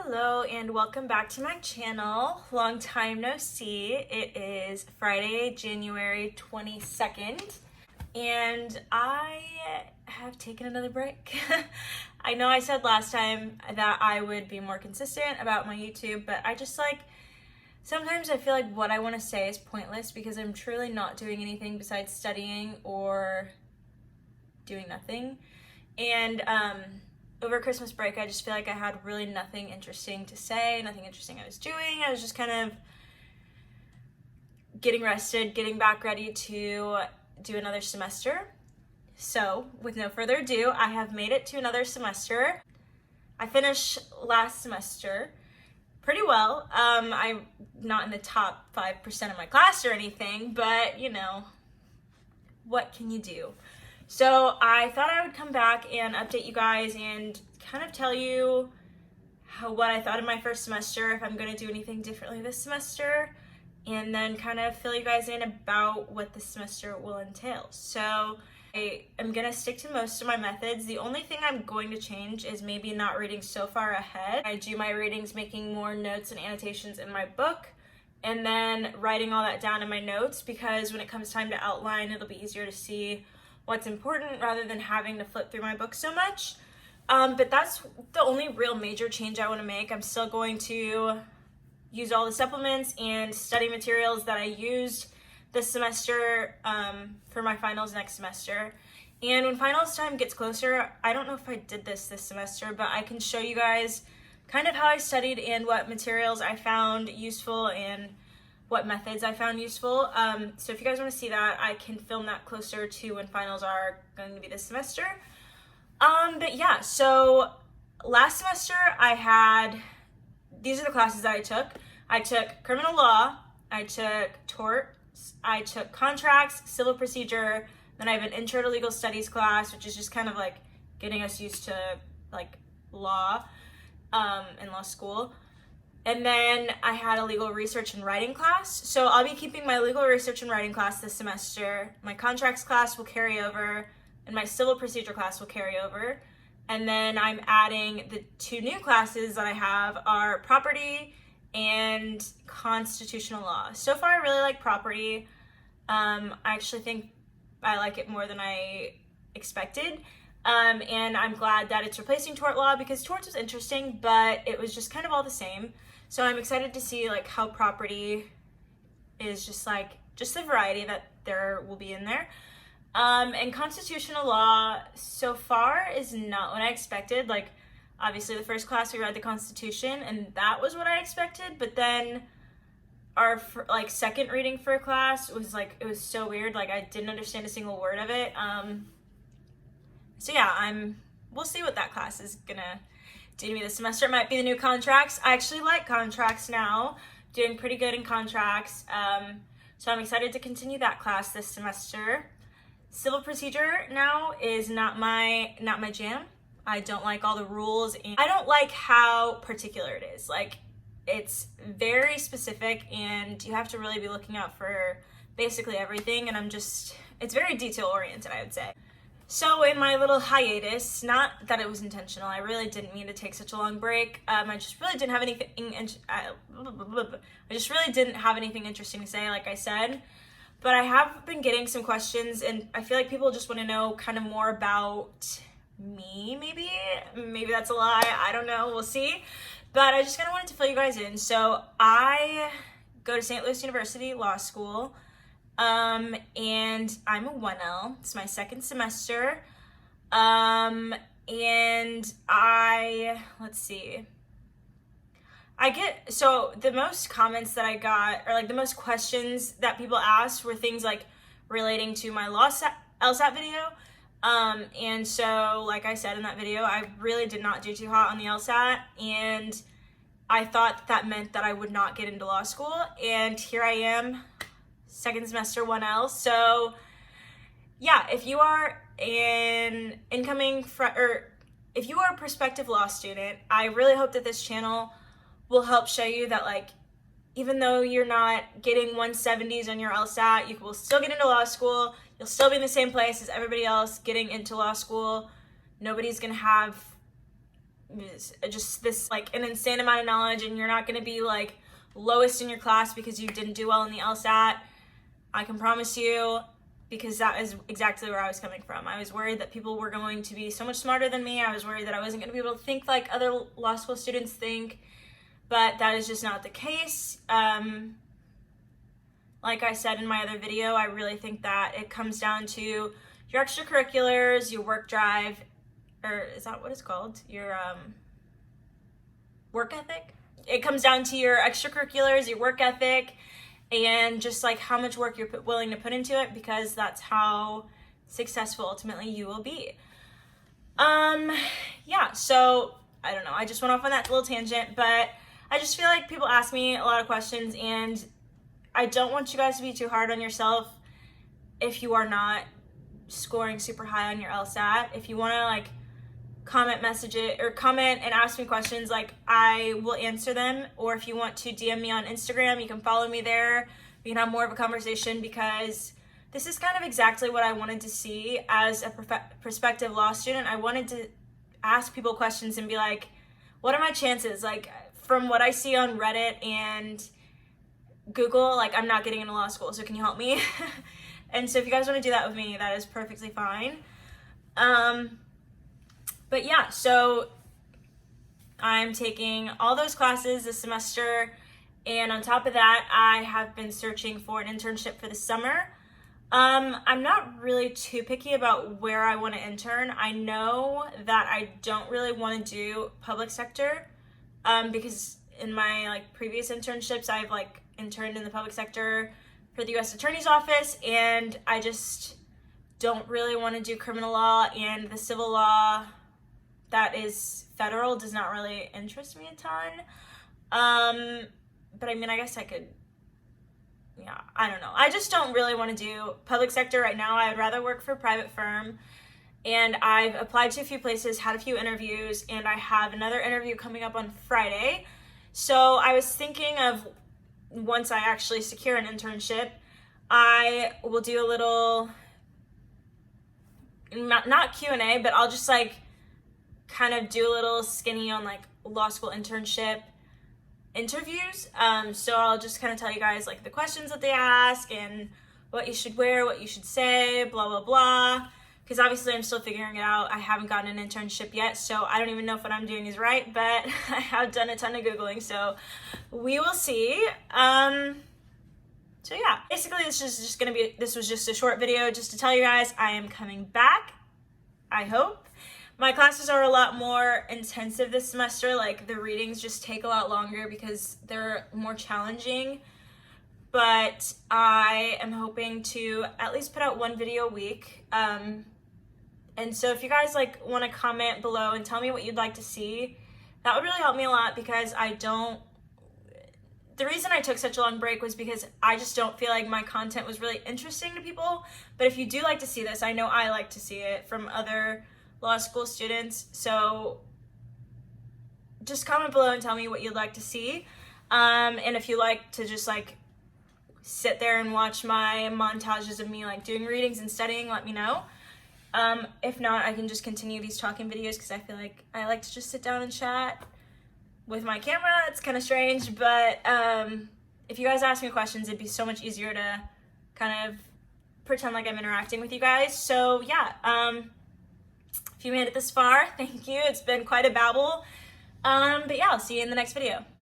Hello and welcome back to my channel. Long time no see. It is Friday, January 22nd, and I have taken another break. I know I said last time that I would be more consistent about my YouTube, but I just sometimes I feel like what I want to say is pointless because I'm truly not doing anything besides studying or doing nothing. And over Christmas break, I just feel like I had really nothing interesting to say, nothing interesting I was doing. I was just kind of getting rested, getting back ready to do another semester. So, with no further ado, I have made it to another semester. I finished last semester pretty well. I'm not in the top 5% of my class or anything, but you know, what can you do? So I thought I would come back and update you guys and kind of tell you what I thought of my first semester, if I'm going to do anything differently this semester, and then kind of fill you guys in about what the semester will entail. So I am going to stick to most of my methods. The only thing I'm going to change is maybe not reading so far ahead. I do my readings making more notes and annotations in my book, and then writing all that down in my notes, because when it comes time to outline, it'll be easier to see what's important rather than having to flip through my book so much. But that's the only real major change I want to make. I'm still going to use all the supplements and study materials that I used this semester for my finals next semester. And when finals time gets closer, I don't know if I did this semester, but I can show you guys kind of how I studied and what materials I found useful and what methods I found useful. So if you guys want to see that, I can film that closer to when finals are going to be this semester. But yeah, so last semester these are the classes that I took. I took criminal law, I took torts, I took contracts, civil procedure, then I have an intro to legal studies class, which is just kind of like getting us used to like law in law school. And then I had a legal research and writing class. So I'll be keeping my legal research and writing class this semester. My contracts class will carry over, and my civil procedure class will carry over. And then I'm adding the two new classes that I have are property and constitutional law. So far, I really like property. I actually think I like it more than I expected. And I'm glad that it's replacing tort law, because torts was interesting, but it was just kind of all the same. So I'm excited to see like how property is just the variety that there will be in there. And constitutional law so far is not what I expected. Like obviously the first class we read the Constitution and that was what I expected, but then our second reading for a class was it was so weird. Like I didn't understand a single word of it. So yeah, we'll see what that class is gonna do to me this semester. It might be the new contracts. I actually like contracts now, doing pretty good in contracts. So I'm excited to continue that class this semester. Civil procedure now is not my jam. I don't like all the rules, and I don't like how particular it is. Like it's very specific and you have to really be looking out for basically everything, and it's very detail oriented, I would say. So in my little hiatus, not that it was intentional, I really didn't mean to take such a long break. I just really didn't have anything interesting to say, like I said. But I have been getting some questions, and I feel like people just want to know kind of more about me, maybe. Maybe that's a lie, I don't know, we'll see. But I just kind of wanted to fill you guys in. So I go to St. Louis University Law School. And I'm a 1L. It's my second semester. And so the most comments that I got, or the most questions that people asked, were things relating to my LSAT video. And so like I said in that video, I really did not do too hot on the LSAT, and I thought that meant that I would not get into law school, and here I am, second semester 1L. So yeah, if you are if you are a prospective law student, I really hope that this channel will help show you that even though you're not getting 170s on your LSAT, you will still get into law school. You'll still be in the same place as everybody else getting into law school. Nobody's gonna have just this like an insane amount of knowledge, and you're not going to be like lowest in your class because you didn't do well in the LSAT. I can promise you, because that is exactly where I was coming from. I was worried that people were going to be so much smarter than me. I was worried that I wasn't going to be able to think like other law school students think, but that is just not the case. Like I said in my other video, I really think that it comes down to your extracurriculars, your work drive, or is that what it's called? Your work ethic? It comes down to your extracurriculars, your work ethic, and just like how much work you're willing to put into it, because that's how successful ultimately you will be. Yeah, so I don't know, I just went off on that little tangent, but I just feel like people ask me a lot of questions, and I don't want you guys to be too hard on yourself if you are not scoring super high on your LSAT. If you want to like comment and ask me questions, like I will answer them. Or if you want to DM me on Instagram, you can follow me there. We can have more of a conversation, because this is kind of exactly what I wanted to see as a prospective law student. I wanted to ask people questions and be like, what are my chances? Like from what I see on Reddit and Google, like I'm not getting into law school, so can you help me? And so if you guys want to do that with me, that is perfectly fine. But yeah, so I'm taking all those classes this semester, and on top of that, I have been searching for an internship for the summer. I'm not really too picky about where I want to intern. I know that I don't really want to do public sector, because in my like previous internships, I've like interned in the public sector for the U.S. Attorney's Office, and I just don't really want to do criminal law, and the civil law that is federal does not really interest me a ton. But I mean, I guess I could, yeah, I don't know. I just don't really want to do public sector right now. I would rather work for a private firm, and I've applied to a few places, had a few interviews, and I have another interview coming up on Friday. So I was thinking of, once I actually secure an internship, I will do a little, not Q&A, but I'll just like kind of do a little skinny on like law school internship interviews. So I'll just kind of tell you guys like the questions that they ask and what you should wear, what you should say, blah, blah, blah. Because obviously I'm still figuring it out. I haven't gotten an internship yet, so I don't even know if what I'm doing is right, but I have done a ton of Googling, so we will see. So yeah, basically this was just a short video just to tell you guys I am coming back, I hope. My classes are a lot more intensive this semester. Like the readings just take a lot longer because they're more challenging. But I am hoping to at least put out one video a week. And so if you guys like want to comment below and tell me what you'd like to see, that would really help me a lot, because the reason I took such a long break was because I just don't feel like my content was really interesting to people. But if you do like to see this, I know I like to see it from other law school students. So just comment below and tell me what you'd like to see. And if you like to just like sit there and watch my montages of me like doing readings and studying, let me know. If not, I can just continue these talking videos, because I feel like I like to just sit down and chat with my camera. It's kind of strange, but if you guys ask me questions, it'd be so much easier to kind of pretend like I'm interacting with you guys. So yeah, if you made it this far, thank you. It's been quite a babble. But yeah, I'll see you in the next video.